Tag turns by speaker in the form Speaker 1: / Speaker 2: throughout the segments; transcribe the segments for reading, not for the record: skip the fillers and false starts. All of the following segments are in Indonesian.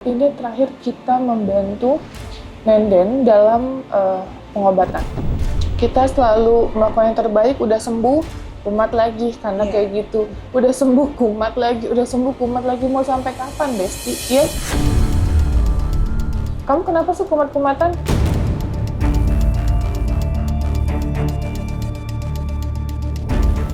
Speaker 1: Ini terakhir kita membantu Nenden dalam pengobatan. Kita selalu melakukan yang terbaik, udah sembuh, kumat lagi, karena kayak gitu. Udah sembuh, kumat lagi, udah sembuh, kumat lagi. Mau sampai kapan, Besti? Ya? Kamu kenapa sih kumat-kumatan?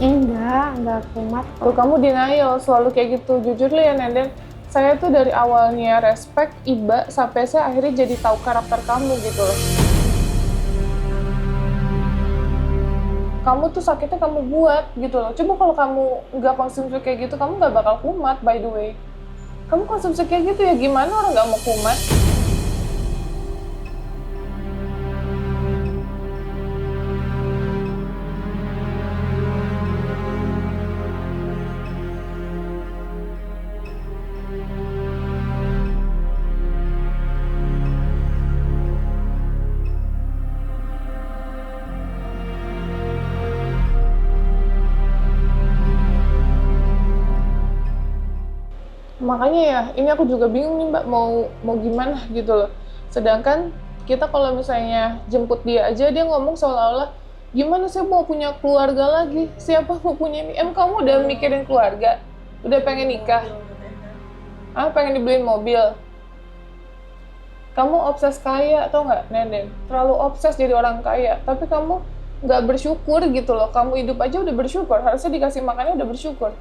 Speaker 2: Enggak kumat.
Speaker 1: Tuh, kamu denial, selalu kayak gitu. Jujur ya, Nenden. Saya tuh dari awalnya respect, iba, sampai saya akhirnya jadi tahu karakter kamu gitu loh. Kamu tuh sakitnya kamu buat gitu loh. Coba kalau kamu nggak konsumsi kayak gitu, kamu nggak bakal kumat, by the way. Kamu konsumsi kayak gitu ya gimana orang nggak mau kumat? Makanya ya, ini aku juga bingung nih Mbak, mau gimana gitu loh. Sedangkan kita kalau misalnya jemput dia aja, dia ngomong seolah-olah, gimana saya mau punya keluarga lagi? Siapa mau punya ini? Kamu udah mikirin keluarga? Udah pengen nikah? Pengen dibeliin mobil? Kamu obses kaya, tau nggak, Nenden? Terlalu obses jadi orang kaya, tapi kamu nggak bersyukur gitu loh. Kamu hidup aja udah bersyukur, harusnya dikasih makannya udah bersyukur.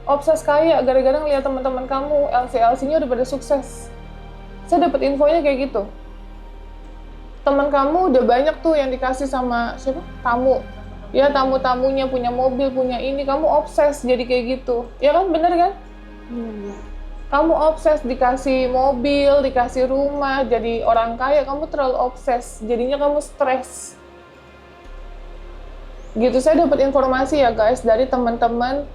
Speaker 1: Obses kaya, gara-gara ngeliat teman-teman kamu, LC-LC-nya udah pada sukses. Saya dapat infonya kayak gitu. Teman kamu udah banyak tuh yang dikasih sama siapa? Tamu. Ya, tamu-tamunya punya mobil, punya ini, kamu obses jadi kayak gitu. Ya kan, bener kan?
Speaker 2: Iya.
Speaker 1: Kamu obses dikasih mobil, dikasih rumah, jadi orang kaya, kamu terlalu obses, jadinya kamu stres. Gitu, saya dapat informasi ya guys, dari teman-teman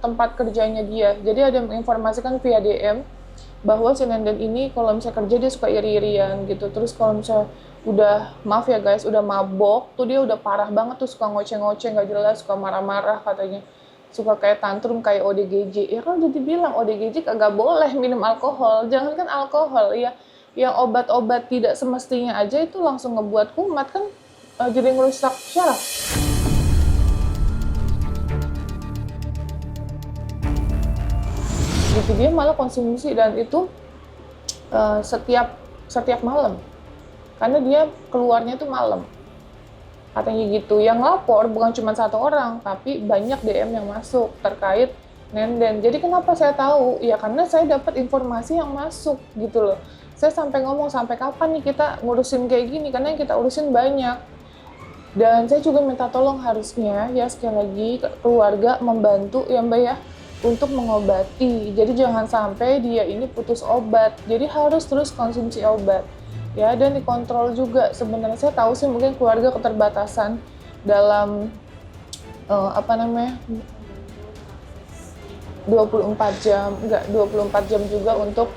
Speaker 1: tempat kerjanya dia. Jadi ada yang menginformasikan via DM, bahwa si Nenden ini kalau misalnya kerja dia suka iri-irian gitu. Terus kalau misalnya udah, maaf ya guys, udah mabok, tuh dia udah parah banget tuh, suka ngoceh-ngoceh, nggak jelas, suka marah-marah katanya. Suka kayak tantrum kayak ODGJ. Ya kan jadi bilang ODGJ kagak boleh minum alkohol. Jangankan alkohol ya, yang obat-obat tidak semestinya aja itu langsung ngebuat kumat kan, jadi ngerusak syaraf. Gitu, dia malah konsumsi dan itu setiap malam. Karena dia keluarnya tuh malam. Katanya gitu. Yang lapor bukan cuma satu orang, tapi banyak DM yang masuk terkait Nenden. Jadi kenapa saya tahu? Ya karena saya dapat informasi yang masuk gitu loh. Saya sampai ngomong, sampai kapan nih kita ngurusin kayak gini? Karena yang kita urusin banyak. Dan saya juga minta tolong harusnya, ya sekali lagi, keluarga membantu ya Mbak ya, untuk mengobati. Jadi jangan sampai dia ini putus obat. Jadi harus terus konsumsi obat. Ya, dan dikontrol juga. Sebenarnya saya tahu sih mungkin keluarga keterbatasan dalam 24 jam, enggak 24 jam juga untuk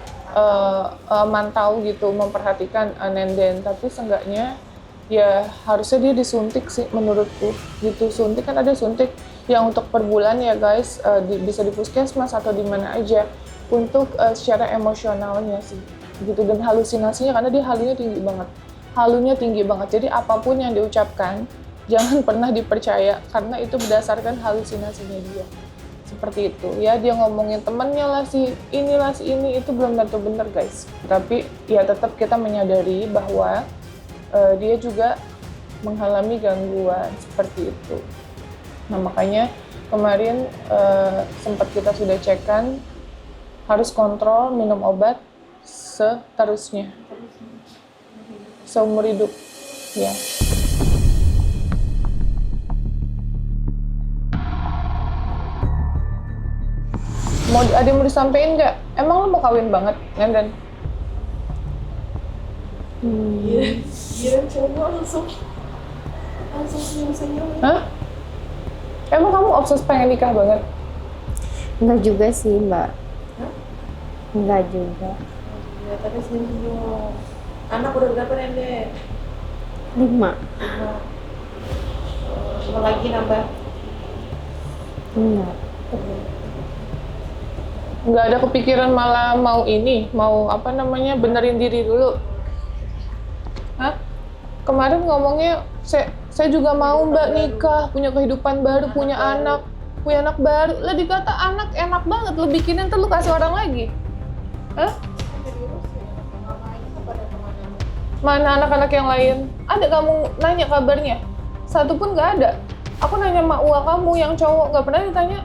Speaker 1: mantau gitu, memperhatikan Nenden. Tapi seenggaknya ya harusnya dia disuntik sih menurutku gitu. Suntik kan ada suntik yang untuk per bulan ya guys, bisa di puskesmas atau di mana aja untuk secara emosionalnya sih gitu. Dan halusinasinya, karena dia halunya tinggi banget, jadi apapun yang diucapkan jangan pernah dipercaya karena itu berdasarkan halusinasinya dia. Seperti itu ya, dia ngomongin temennya lah, si inilah si ini, itu belum tentu bener guys. Tapi ya tetap kita menyadari bahwa dia juga mengalami gangguan seperti itu. Nah makanya kemarin sempat kita sudah cekkan, harus kontrol minum obat seterusnya, seumur hidup ya. Ada yang mau disampaikan nggak? Emang lo mau kawin banget, Nenden?
Speaker 3: Iya, coba langsung senyum-senyum.
Speaker 1: Hah? Emang kamu obses pengen nikah banget?
Speaker 2: Enggak juga sih, Mbak.
Speaker 3: Hah?
Speaker 2: Enggak juga.
Speaker 3: Ya, tapi senyum. Anak udah berapa, Nende?
Speaker 2: 5.
Speaker 3: 5. Cuma lagi nambah.
Speaker 2: Enggak.
Speaker 1: Nggak ada kepikiran malah mau ini, mau apa namanya, benerin diri dulu. Hah? Kemarin ngomongnya, saya juga mau mbak nikah, punya kehidupan baru, punya anak baru. Lah dikata anak enak banget, lu bikinin tuh lu kasih orang lagi. Hah? Mana anak-anak yang lain? Ada kamu nanya kabarnya? Satu pun nggak ada. Aku nanya mak uwa kamu yang cowok, nggak pernah ditanya.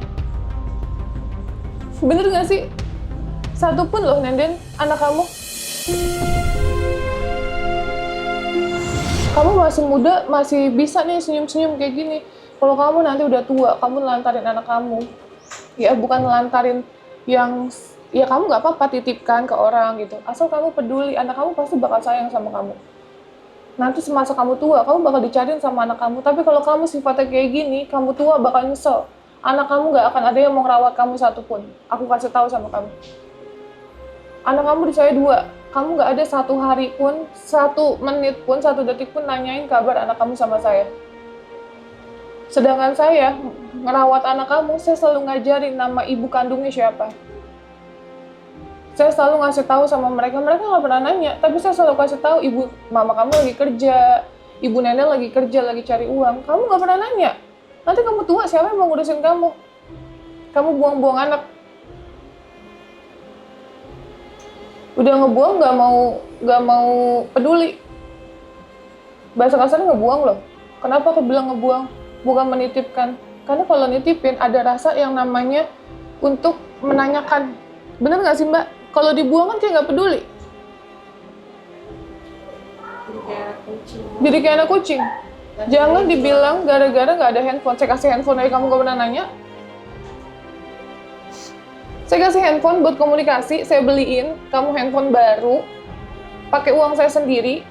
Speaker 1: Bener nggak sih? Satu pun loh, Nenden, anak kamu. Kamu masih muda, masih bisa nih senyum-senyum kayak gini. Kalau kamu nanti udah tua, kamu nelantarin anak kamu. Ya bukan nelantarin yang, ya kamu nggak apa-apa titipkan ke orang gitu. Asal kamu peduli, anak kamu pasti bakal sayang sama kamu. Nanti semasa kamu tua, kamu bakal dicariin sama anak kamu. Tapi kalau kamu sifatnya kayak gini, kamu tua bakal nyesel. Anak kamu nggak akan ada yang mau ngerawat kamu satupun. Aku kasih tahu sama kamu. Anak kamu di saya 2. Kamu nggak ada 1 hari pun, 1 menit pun, 1 detik pun nanyain kabar anak kamu sama saya. Sedangkan saya ngerawat anak kamu, saya selalu ngajarin nama ibu kandungnya siapa. Saya selalu ngasih tahu sama mereka nggak pernah nanya, tapi saya selalu kasih tahu ibu, mama kamu lagi kerja, ibu nenek lagi kerja, lagi cari uang. Kamu nggak pernah nanya. Nanti kamu tua, siapa yang mau ngurusin kamu? Kamu buang-buang anak. Udah ngebuang, nggak mau peduli. Bahasa kasarnya ngebuang loh. Kenapa aku bilang ngebuang? Bukan menitipkan. Karena kalau nitipin ada rasa yang namanya untuk menanyakan. Bener nggak sih mbak? Kalau dibuang kan kayak nggak peduli. Jadi kayak anak kucing. Jangan dibilang gara-gara nggak ada handphone. Saya kasih handphone aja kamu nggak pernah nanya. Saya kasih handphone buat komunikasi, saya beliin kamu handphone baru, pakai uang saya sendiri.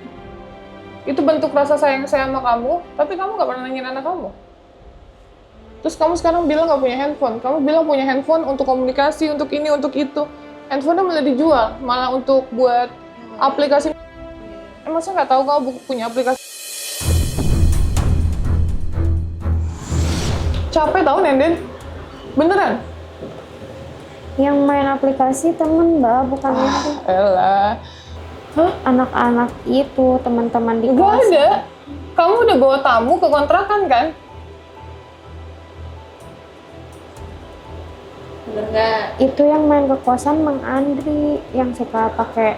Speaker 1: Itu bentuk rasa sayang saya sama kamu, tapi kamu nggak pernah nanyain anak kamu. Terus kamu sekarang bilang nggak punya handphone. Kamu bilang punya handphone untuk komunikasi, untuk ini, untuk itu. Handphonenya malah dijual, malah untuk buat aplikasi. Emang saya nggak tahu kamu punya aplikasi. Capek tau Nenden? Beneran?
Speaker 2: Yang main aplikasi temen mbak, bukan itu.
Speaker 1: Elah. Hah?
Speaker 2: Anak-anak itu, teman-teman di
Speaker 1: Gak
Speaker 2: kelas.
Speaker 1: ada. Kamu udah bawa tamu ke kontrakan kan?
Speaker 3: Bener nggak?
Speaker 2: Itu yang main ke kosan Mang Andri, yang suka pakai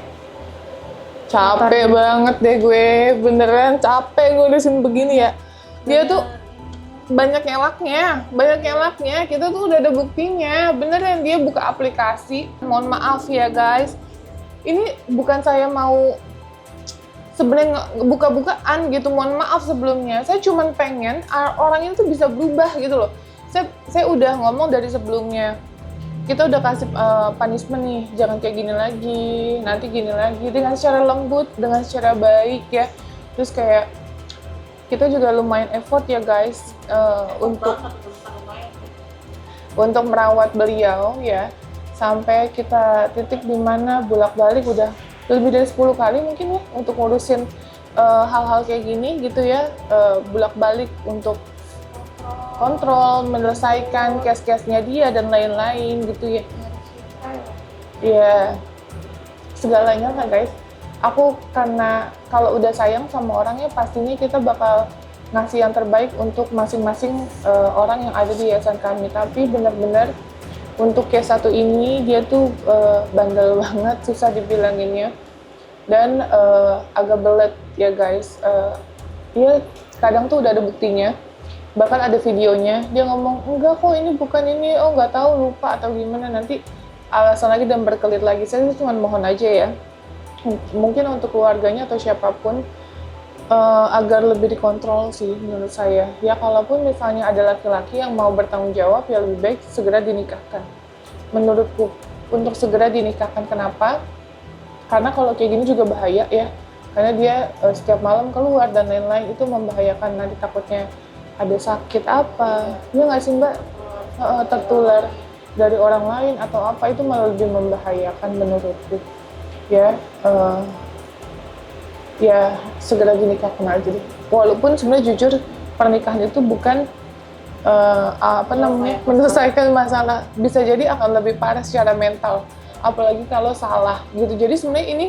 Speaker 1: Capek banget deh gue. Beneran capek ngurusin begini ya. Dia tuh banyak ngelaknya, kita tuh udah ada buktinya. Beneran dia buka aplikasi. Mohon maaf ya guys, ini bukan saya mau sebenarnya buka-bukaan gitu, mohon maaf sebelumnya. Saya cuma pengen orang itu tuh bisa berubah gitu loh. Saya udah ngomong dari sebelumnya, kita udah kasih punishment nih, jangan kayak gini lagi, nanti gini lagi, dengan secara lembut, dengan secara baik ya. Terus kayak kita juga lumayan effort ya guys, untuk merawat beliau ya, sampai kita titik dimana bolak-balik udah lebih dari 10 kali mungkin ya untuk ngurusin hal-hal kayak gini gitu ya, bolak-balik untuk kontrol, menyelesaikan case-case-nya dia dan lain-lain gitu ya. Ya, segalanya lah guys. Aku karena kalau udah sayang sama orangnya pastinya kita bakal ngasih yang terbaik untuk masing-masing orang yang ada di yayasan kami. Tapi benar-benar untuk case satu ini dia tuh bandel banget, susah dibilanginnya dan agak belet ya guys. Dia kadang tuh udah ada buktinya, bahkan ada videonya. Dia ngomong enggak kok ini bukan ini, oh nggak tahu lupa atau gimana, nanti alasan lagi dan berkelit lagi. Saya cuma mohon aja ya, mungkin untuk keluarganya atau siapapun agar lebih dikontrol sih menurut saya. Ya kalaupun misalnya ada laki-laki yang mau bertanggung jawab ya lebih baik segera dinikahkan. Menurutku untuk segera dinikahkan. Kenapa? Karena kalau kayak gini juga bahaya ya. Karena dia setiap malam keluar dan lain-lain, itu membahayakan. Nanti takutnya ada sakit apa, ya nggak sih mbak? Tertular dari orang lain atau apa, itu malah lebih membahayakan menurutku. Ya, ya segera dinikahkan aja deh. Walaupun sebenarnya jujur pernikahan itu bukan apa namanya, menyelesaikan masalah, bisa jadi akan lebih parah secara mental, apalagi kalau salah gitu. Jadi sebenarnya ini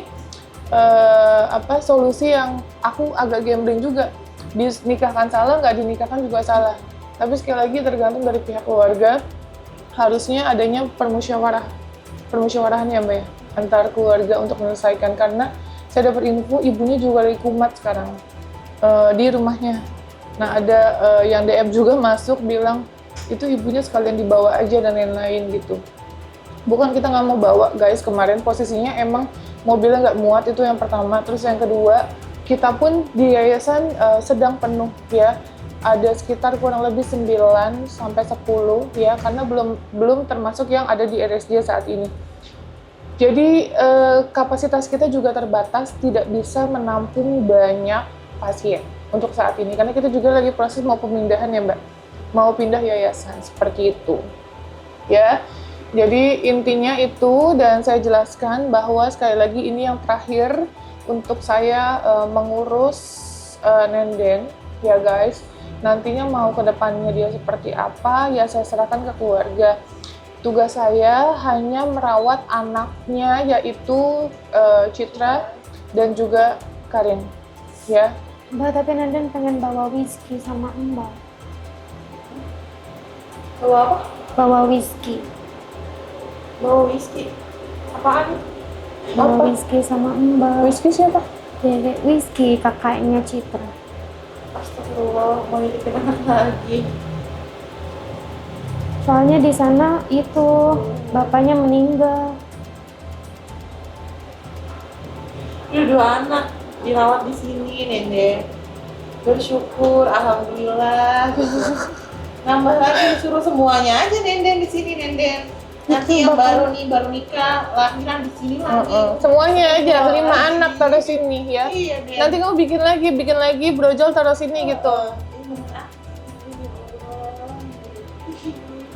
Speaker 1: solusi yang aku agak gambling juga. Dinikahkan salah, nggak dinikahkan juga salah. Tapi sekali lagi tergantung dari pihak keluarga. Harusnya adanya permusyawarahan ya Mbak ya, antar keluarga untuk menyelesaikan. Karena saya dapat info ibunya juga lagi kumat sekarang di rumahnya. Nah ada yang DM juga masuk bilang itu ibunya sekalian dibawa aja dan lain-lain gitu. Bukan kita nggak mau bawa guys, kemarin posisinya emang mobilnya nggak muat, itu yang pertama. Terus yang kedua, kita pun di yayasan sedang penuh ya. Ada sekitar kurang lebih 9 sampai 10 ya, karena belum termasuk yang ada di RSJ saat ini. Jadi kapasitas kita juga terbatas, tidak bisa menampung banyak pasien untuk saat ini, karena kita juga lagi proses mau pemindahan ya Mbak, mau pindah yayasan seperti itu ya. Jadi intinya itu, dan saya jelaskan bahwa sekali lagi ini yang terakhir untuk saya mengurus Nenden ya guys. Nantinya mau ke depannya dia seperti apa ya saya serahkan ke keluarga. Tugas saya hanya merawat anaknya, yaitu Citra dan juga Karin ya.
Speaker 2: Mbak, tapi Nenden pengen bawa whisky sama Mbak.
Speaker 3: Bawa apa?
Speaker 2: Bawa whisky.
Speaker 3: Bawa whisky. Apaan?
Speaker 2: Bawa
Speaker 1: Apa?
Speaker 2: whisky sama Mbak.
Speaker 1: Whisky siapa?
Speaker 2: Dedek whisky, kakaknya Citra.
Speaker 3: Astagfirullah, mau nitipin anak lagi.
Speaker 2: Soalnya di sana itu bapaknya meninggal.
Speaker 3: Ini 2 anak dirawat di sini, Nenden. Bersyukur, alhamdulillah. Nambah lagi disuruh semuanya aja Nenden di sini, Nenden. Nanti yang baru nikah, lahiran di sini lagi.
Speaker 1: Semuanya aja, 5 anak taruh sini ya.
Speaker 3: Iya, Den.
Speaker 1: Nanti kamu bikin lagi brojol taruh sini gitu.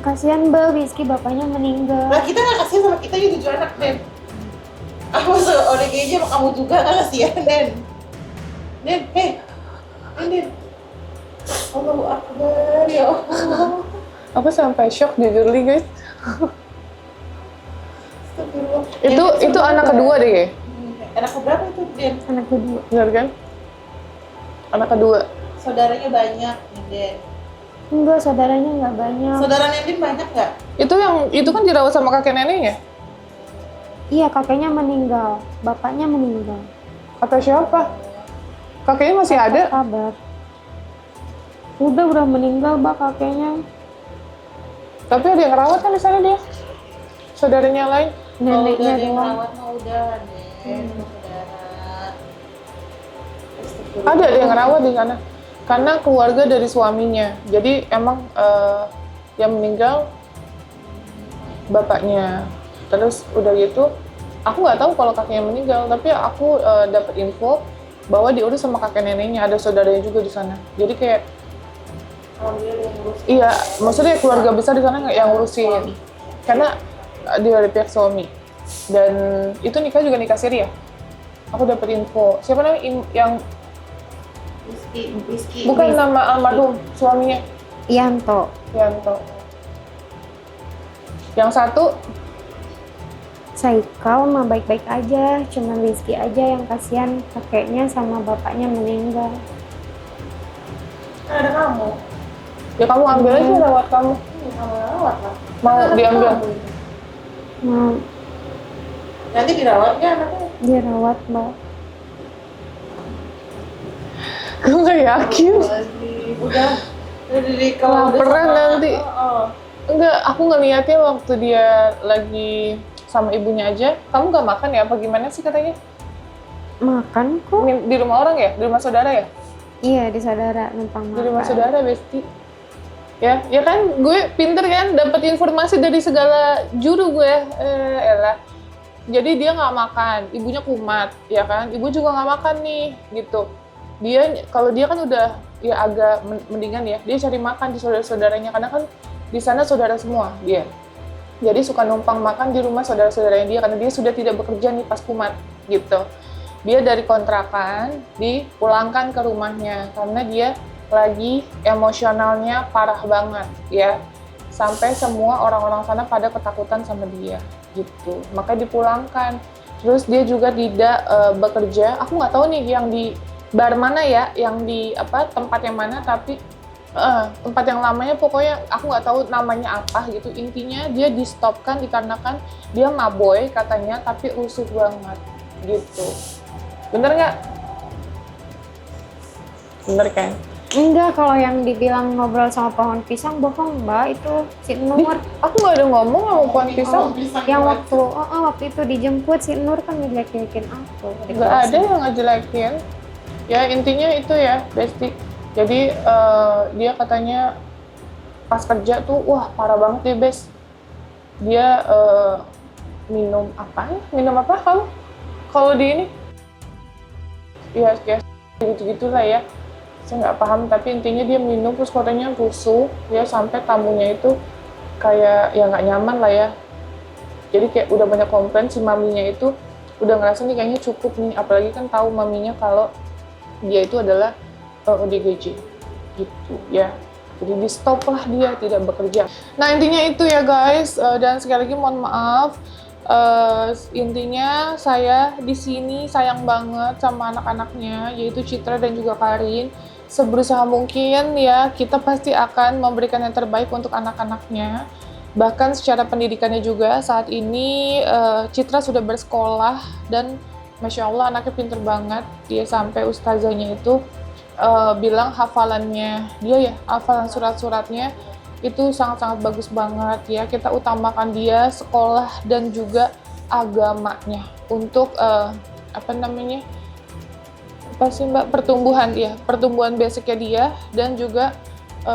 Speaker 2: Kasihan Mbak, whisky bapaknya meninggal.
Speaker 3: Lah kita nggak kasihan sama kita ya 7 anak, Den. Aku ODG aja sama kamu juga nggak kasihan, Den. Den, Den. Allahu Akbar, ya Allah.
Speaker 1: Aku sampai shock jujur li guys.
Speaker 3: Astagfirullah.
Speaker 1: Itu anak kedua deh ya?
Speaker 3: Anak keberapa itu, Den?
Speaker 2: Anak kedua.
Speaker 1: Benar kan? Anak kedua.
Speaker 3: Saudaranya banyak, Den.
Speaker 2: Enggak, saudaranya nggak banyak.
Speaker 3: Saudara Nenden banyak nggak?
Speaker 1: Itu kan dirawat sama kakek neneknya.
Speaker 2: Iya, kakeknya meninggal. Bapaknya meninggal.
Speaker 1: Kata siapa? Kakeknya masih ada?
Speaker 2: Kabar. Udah meninggal, Mbak, kakeknya.
Speaker 1: Tapi ada yang rawat kan di sana dia? Saudaranya lain?
Speaker 2: Neneknya
Speaker 3: Udah, Den,
Speaker 2: doang.
Speaker 3: rawat mah udah, Den. Saudara.
Speaker 1: Ada yang rawat di sana. Karena keluarga dari suaminya. Jadi emang yang meninggal bapaknya. Terus udah gitu, aku nggak tahu kalau kakeknya meninggal, tapi aku dapat info bahwa diurus sama kakek neneknya, ada saudaranya juga di sana. Jadi kayak
Speaker 3: Alhamdulillah yang ngurus.
Speaker 1: iya, maksudnya keluarga besar di sana yang ngurusin. Karena dia dari pihak suami. Dan itu nikah juga nikah siri ya. Aku dapat info. Siapa namanya yang
Speaker 3: Whisky.
Speaker 1: bukan nama almarhum suaminya?
Speaker 2: Yanto.
Speaker 1: Yanto. Yang satu
Speaker 2: Saikal mah baik-baik aja, cuman whisky aja yang kasihan kakeknya sama bapaknya meninggal.
Speaker 3: Kan ada kamu.
Speaker 1: ya kamu ambil aja rawat kamu.
Speaker 3: Kamu rawat lah.
Speaker 1: Mau diambil?
Speaker 2: Nah,
Speaker 3: Nanti dirawat nggak anaknya?
Speaker 2: dirawat Mbak.
Speaker 1: Gue nggak yakin.
Speaker 3: Udah di kalau
Speaker 1: Laparan nanti.
Speaker 3: Oh.
Speaker 1: Enggak, aku ngeliatnya waktu dia lagi sama ibunya aja. Kamu nggak makan ya? Apa gimana sih katanya?
Speaker 2: Makan kok.
Speaker 1: Di rumah orang ya? Di rumah saudara ya?
Speaker 2: Iya, di saudara numpang
Speaker 1: Di rumah
Speaker 2: makan.
Speaker 1: saudara, Besti. Ya kan gue pinter kan, dapat informasi dari segala juru gue. Elah. Jadi dia nggak makan, ibunya kumat, ya kan? Ibu juga nggak makan nih, gitu. Kalau dia kan udah ya agak mendingan ya, dia cari makan di saudara-saudaranya, karena kan di sana saudara semua dia. Jadi suka numpang makan di rumah saudara-saudaranya dia, karena dia sudah tidak bekerja nih pas kumat, gitu. Dia dari kontrakan dipulangkan ke rumahnya, karena dia lagi emosionalnya parah banget ya, sampai semua orang-orang sana pada ketakutan sama dia gitu, makanya dipulangkan. Terus dia juga tidak bekerja, aku nggak tahu nih yang di bar mana ya, yang di tempat yang mana, tapi tempat yang lamanya pokoknya aku nggak tahu namanya apa gitu. Intinya dia di stopkan dikarenakan dia maboy katanya, tapi rusuh banget gitu. Bener nggak? Bener kan?
Speaker 2: Enggak, kalau yang dibilang ngobrol sama pohon pisang bohong mbak, itu si Nur.
Speaker 1: Aku nggak ada ngomong sama pohon pisang.
Speaker 2: Yang waktu itu dijemput si Nur kan ngejelek-jelekin aku.
Speaker 1: Nggak ada yang ngejelekin. Ya intinya itu ya, Besti. Jadi dia katanya pas kerja tuh, wah parah banget deh, Bes. Dia minum apa? Minum apa kamu? Kalau di ini? Ya, gitu-gitulah ya. Saya nggak paham, tapi intinya dia minum terus katanya rusuh ya, sampai tamunya itu kayak ya nggak nyaman lah ya. Jadi kayak udah banyak komplain, si maminya itu udah ngerasa nih kayaknya cukup nih, apalagi kan tahu maminya kalau dia itu adalah ODGJ gitu ya. Jadi di stop lah, dia tidak bekerja. Nah intinya itu ya guys, dan sekali lagi mohon maaf. Intinya saya di sini sayang banget sama anak-anaknya, yaitu Citra dan juga Karin. Seberusaha mungkin ya, kita pasti akan memberikan yang terbaik untuk anak-anaknya. Bahkan secara pendidikannya juga saat ini Citra sudah bersekolah dan Masya Allah anaknya pinter banget. Dia sampai ustazahnya itu bilang hafalannya dia ya, hafalan surat-suratnya itu sangat-sangat bagus banget ya. Kita utamakan dia sekolah dan juga agamanya untuk pertumbuhan basicnya dia, dan juga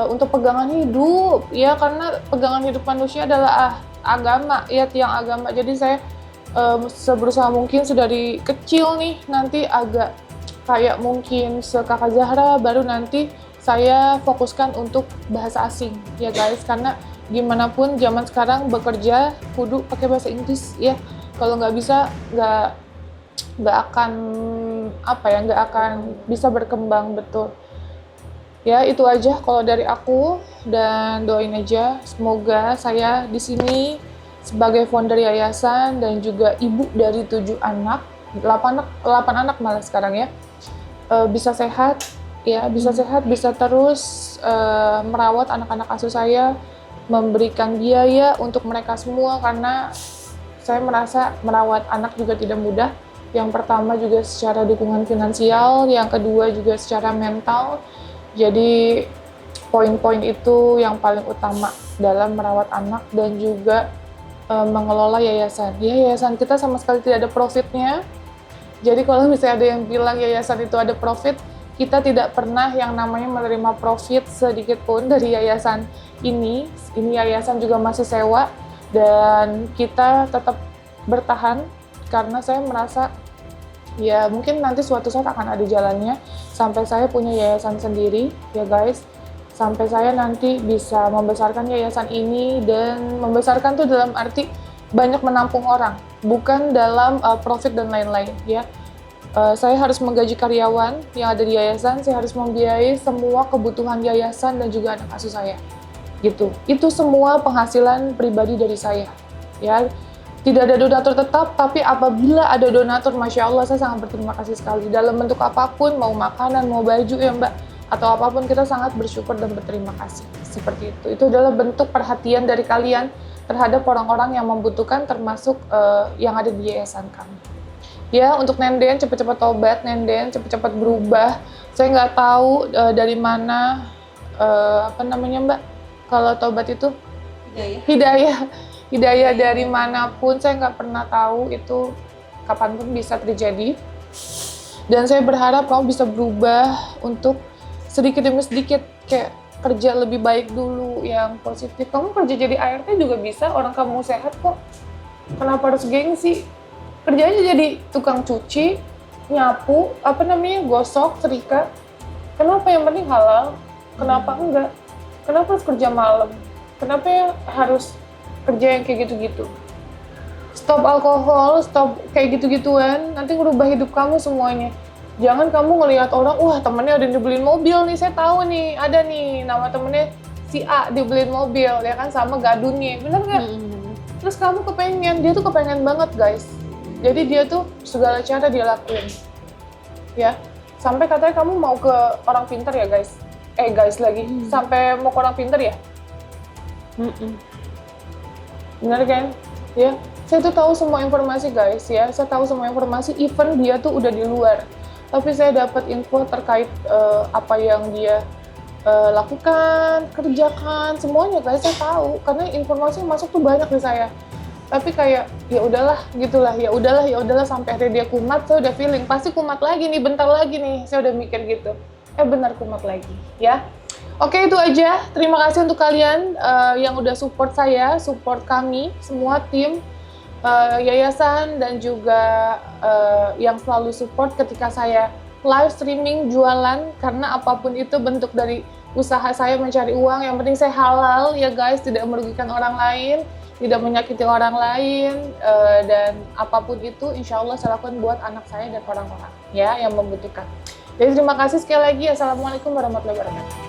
Speaker 1: untuk pegangan hidup ya, karena pegangan hidup manusia adalah agama ya, tiang agama. Jadi saya seberusaha mungkin sedari kecil nih, nanti agak kayak mungkin Kakak Zahra, baru nanti saya fokuskan untuk bahasa asing ya guys, karena gimana pun zaman sekarang bekerja kudu pakai bahasa Inggris ya. Kalau nggak bisa nggak akan bisa berkembang betul. Ya itu aja kalau dari aku, dan doain aja semoga saya di sini sebagai founder yayasan dan juga ibu dari 8 anak malah sekarang ya, bisa sehat ya, bisa terus merawat anak-anak asuh saya, memberikan biaya untuk mereka semua, karena saya merasa merawat anak juga tidak mudah. Yang pertama juga secara dukungan finansial, yang kedua juga secara mental. Jadi poin-poin itu yang paling utama dalam merawat anak dan juga mengelola yayasan. Ya, yayasan kita sama sekali tidak ada profitnya. Jadi kalau misalnya ada yang bilang yayasan itu ada profit, kita tidak pernah yang namanya menerima profit sedikit pun dari yayasan ini. Ini yayasan juga masih sewa, dan kita tetap bertahan karena saya merasa ya mungkin nanti suatu saat akan ada jalannya sampai saya punya yayasan sendiri ya guys, sampai saya nanti bisa membesarkan yayasan ini. Dan membesarkan tuh dalam arti banyak menampung orang, bukan dalam profit dan lain-lain ya. Saya harus menggaji karyawan yang ada di yayasan, saya harus membiayai semua kebutuhan yayasan dan juga anak asuh saya gitu. Itu semua penghasilan pribadi dari saya ya. Tidak ada donatur tetap, tapi apabila ada donatur, Masya Allah saya sangat berterima kasih sekali. Dalam bentuk apapun, mau makanan, mau baju ya Mbak, atau apapun, kita sangat bersyukur dan berterima kasih. Seperti itu. Itu adalah bentuk perhatian dari kalian terhadap orang-orang yang membutuhkan, termasuk yang ada di yayasan kami. Ya, untuk Nenden cepat-cepat tobat, Nenden cepat-cepat berubah. Saya nggak tahu dari mana, Mbak, kalau tobat itu? Hidayah dari manapun, saya nggak pernah tahu itu kapanpun bisa terjadi. Dan saya berharap kamu bisa berubah untuk sedikit demi sedikit, kayak kerja lebih baik dulu, yang positif. Kamu kerja jadi ART juga bisa, orang kamu sehat kok. Kenapa harus gengsi? Kerja aja jadi tukang cuci, nyapu, gosok, setrika. Kenapa yang penting halal? Kenapa enggak? Kenapa harus kerja malam? Kenapa harus kerja yang kayak gitu-gitu? Stop alkohol, stop kayak gitu-gituan, nanti ngerubah hidup kamu semuanya. Jangan kamu ngelihat orang, wah temennya ada yang dibeliin mobil nih, saya tahu nih, ada nih nama temennya si A dibeliin mobil, ya kan, sama gadunnya, bener nggak? Terus kamu kepengen, dia tuh kepengen banget guys. Jadi dia tuh segala cara dia lakuin, ya. Sampai katanya kamu mau ke orang pintar ya guys. Guys lagi, sampai mau ke orang pintar ya? Bener kan? Ya, saya tuh tahu semua informasi guys ya. Saya tahu semua informasi, even dia tuh udah di luar. Tapi saya dapat info terkait apa yang dia lakukan, kerjakan, semuanya guys saya tahu. Karena informasi yang masuk tuh banyak di saya. Tapi kayak ya udahlah gitulah, ya udahlah sampai akhirnya dia kumat, saya udah feeling pasti kumat lagi nih, bentar lagi nih. Saya udah mikir gitu. Benar kumat lagi, ya. Oke, itu aja. Terima kasih untuk kalian yang udah support saya, support kami, semua tim yayasan dan juga yang selalu support ketika saya live streaming jualan, karena apapun itu bentuk dari usaha saya mencari uang, yang penting saya halal ya guys, tidak merugikan orang lain, tidak menyakiti orang lain, dan apapun itu insya Allah saya lakukan buat anak saya dan orang-orang ya yang membutuhkan. Jadi terima kasih sekali lagi. Assalamualaikum warahmatullahi wabarakatuh.